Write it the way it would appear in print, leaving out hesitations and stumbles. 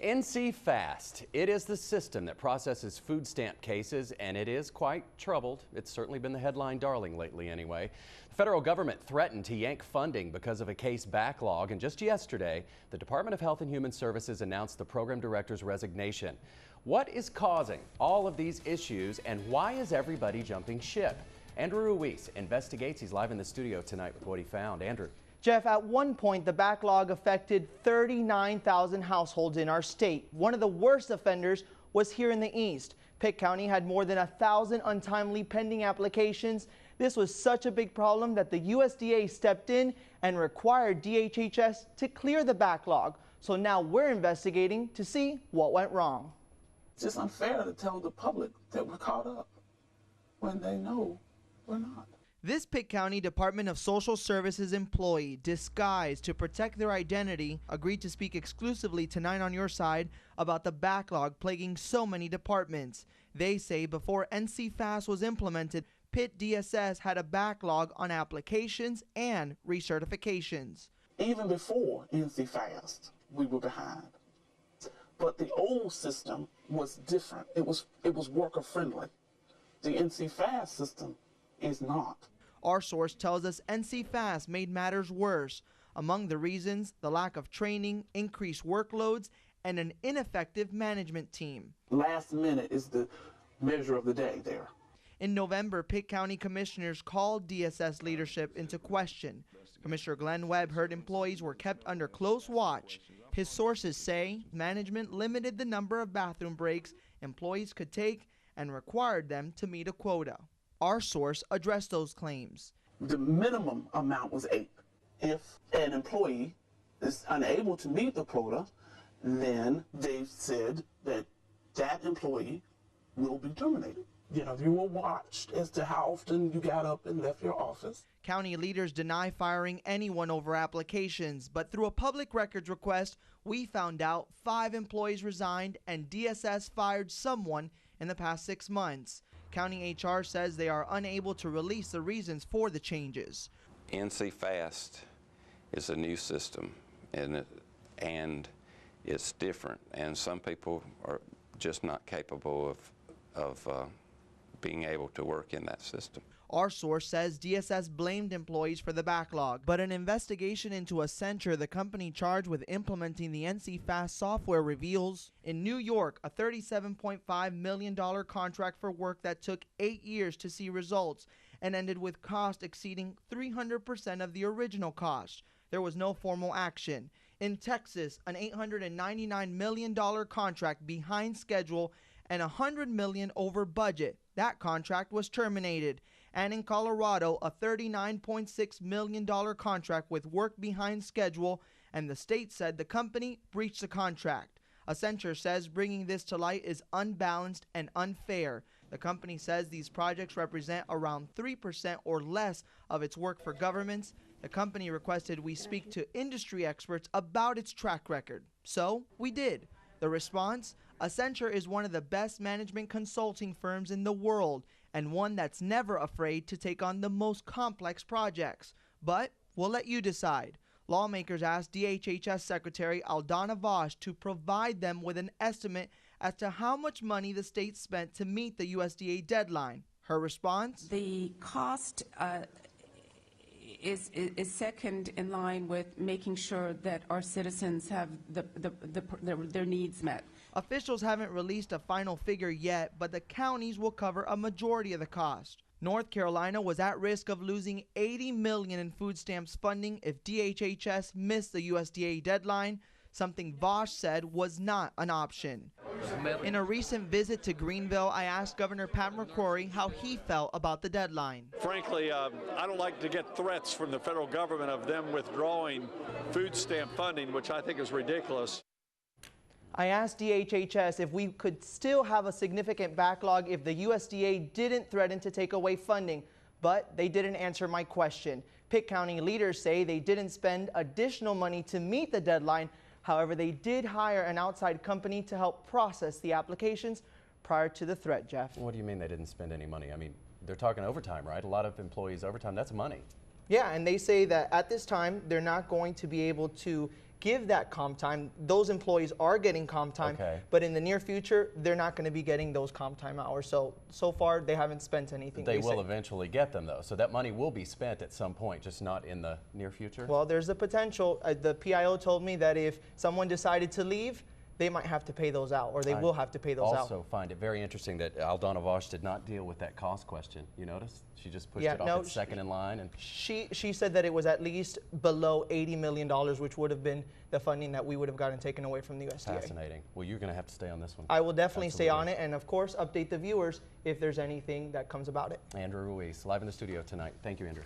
NC Fast. It is the system that processes food stamp cases, and it is quite troubled. It's certainly been the headline darling lately anyway. The federal government threatened to yank funding because of a case backlog, and just yesterday, the Department of Health and Human Services announced the program director's resignation. What is causing all of these issues, and why is everybody jumping ship? Andrew Ruiz investigates. He's live in the studio tonight with what he found. Andrew. Jeff, at one point, the backlog affected 39,000 households in our state. One of the worst offenders was here in the east. Pitt County had more than 1,000 untimely pending applications. This was such a big problem that the USDA stepped in and required DHHS to clear the backlog. So now we're investigating to see what went wrong. It's just unfair to tell the public that we're caught up when they know we're not. This Pitt County Department of Social Services employee, disguised to protect their identity, agreed to speak exclusively to 9 on Your Side about the backlog plaguing so many departments. They say before NC Fast was implemented, Pitt DSS had a backlog on applications and recertifications. Even before NC Fast, we were behind. But the old system was different. It was worker friendly. The NC Fast system is not. Our source tells us NC Fast made matters worse. Among the reasons, the lack of training, increased workloads, and an ineffective management team. Last minute is the measure of the day there. In November, Pitt County commissioners called DSS leadership into question. Commissioner Glenn Webb heard employees were kept under close watch. His sources say management limited the number of bathroom breaks employees could take and required them to meet a quota. Our source addressed those claims. The minimum amount was 8. If an employee is unable to meet the quota, then they said that that employee will be terminated. You know, you were watched as to how often you got up and left your office. County leaders deny firing anyone over applications, but through a public records request, we found out 5 employees resigned and DSS fired someone in the past 6 months. County HR says they are unable to release the reasons for the changes. NC Fast is a new system, and it's different, and some people are just not capable of being able to work in that system. Our source says DSS blamed employees for the backlog, but an investigation into Accenture, the company charged with implementing the NC Fast software, reveals in New York a $37.5 million contract for work that took 8 years to see results and ended with cost exceeding 300% of the original cost. There was no formal action. In Texas, an $899 million contract behind schedule and $100 million over budget. That contract was terminated. And in Colorado, a $39.6 million contract with work behind schedule, and the state said the company breached the contract. Accenture says bringing this to light is unbalanced and unfair. The company says these projects represent around 3% or less of its work for governments. The company requested we speak to industry experts about its track record. So we did. The response? Accenture is one of the best management consulting firms in the world and one that's never afraid to take on the most complex projects. But we'll let you decide. Lawmakers asked DHHS Secretary Aldana Vaush to provide them with an estimate as to how much money the state spent to meet the USDA deadline. Her response? The cost is second in line with making sure that our citizens have their needs met. Officials haven't released a final figure yet, but the counties will cover a majority of the cost. North Carolina was at risk of losing $80 million in food stamps funding if DHHS missed the USDA deadline, something Vaush said was not an option. In a recent visit to Greenville, I asked Governor Pat McCrory how he felt about the deadline. Frankly, I don't like to get threats from the federal government of them withdrawing food stamp funding, which I think is ridiculous. I asked DHHS if we could still have a significant backlog if the USDA didn't threaten to take away funding, but they didn't answer my question. Pitt County leaders say they didn't spend additional money to meet the deadline. However, they did hire an outside company to help process the applications prior to the threat, Jeff. What do you mean they didn't spend any money? I mean, they're talking overtime, right? A lot of employees overtime, that's money. Yeah, and they say that at this time, they're not going to be able to give that comp time. Those employees are getting comp time, Okay. but in the near future, they're not going to be getting those comp time hours. So far, they haven't spent anything. They will say. eventually get them, though. So that money will be spent at some point, just not in the near future? Well, there's the potential. The PIO told me that if someone decided to leave, they might have to pay those out, or they will have to pay those out. I also find it very interesting that Aldana Vosh did not deal with that cost question. You notice? She just pushed it off at second in line. And She said that it was at least below $80 million, which would have been the funding that we would have gotten taken away from the USDA. Fascinating. Well, you're going to have to stay on this one. I will definitely stay on it, and of course, update the viewers if there's anything that comes about it. Andrew Ruiz, live in the studio tonight. Thank you, Andrew.